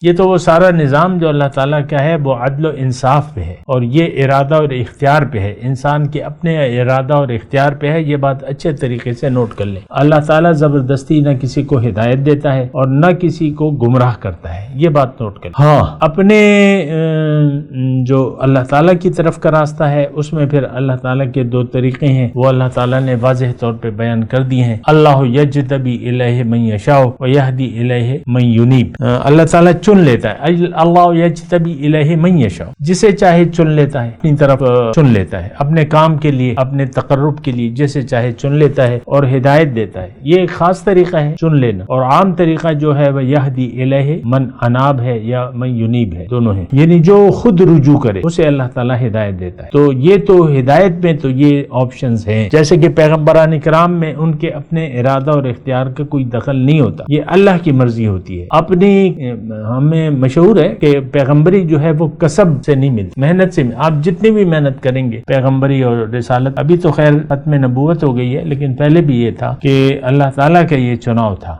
یہ تو وہ سارا نظام جو اللہ تعالیٰ کا ہے وہ عدل و انصاف پہ ہے، اور یہ ارادہ اور اختیار پہ ہے، انسان کے اپنے ارادہ اور اختیار پہ ہے۔ یہ بات اچھے طریقے سے نوٹ کر لیں۔ اللہ تعالیٰ زبردستی نہ کسی کو ہدایت دیتا ہے اور نہ کسی کو گمراہ کرتا ہے، یہ بات نوٹ کر لیں۔ ہاں، اپنے جو اللہ تعالیٰ کی طرف کا راستہ ہے اس میں پھر اللہ تعالیٰ کے دو طریقے ہیں، وہ اللہ تعالیٰ نے واضح طور پہ بیان کر دی ہیں۔ اللہ یجتبی الیہ من یشاء ویہدی الیہ من ینیب۔ اللہ تعالیٰ چن لیتا ہے، اللہ یجتبی الیہ من یشاء، جسے چاہے چن لیتا ہے، اپنی طرف چن لیتا ہے، اپنے کام کے لیے، اپنے تقرب کے لیے جسے چاہے چن لیتا ہے اور ہدایت دیتا ہے۔ یہ ایک خاص طریقہ ہے چن لینا، اور عام طریقہ جو ہے وہ یہدی الیہ من اناب ہے یا من ینیب ہے، دونوں ہیں، یعنی جو خود رجوع کرے اسے اللہ تعالیٰ ہدایت دیتا ہے۔ تو یہ تو ہدایت میں تو یہ آپشنز ہیں، جیسے کہ پیغمبران کرام میں ان کے اپنے ارادہ اور اختیار کا کوئی دخل نہیں ہوتا، یہ اللہ کی مرضی ہوتی ہے۔ اپنی ہمیں مشہور ہے کہ پیغمبری جو ہے وہ کسب سے نہیں ملتی، محنت سے آپ جتنی بھی محنت کریں گے پیغمبری اور رسالت، ابھی تو خیر ختم نبوت ہو گئی ہے لیکن پہلے بھی یہ تھا کہ اللہ تعالیٰ کا یہ چناؤ تھا۔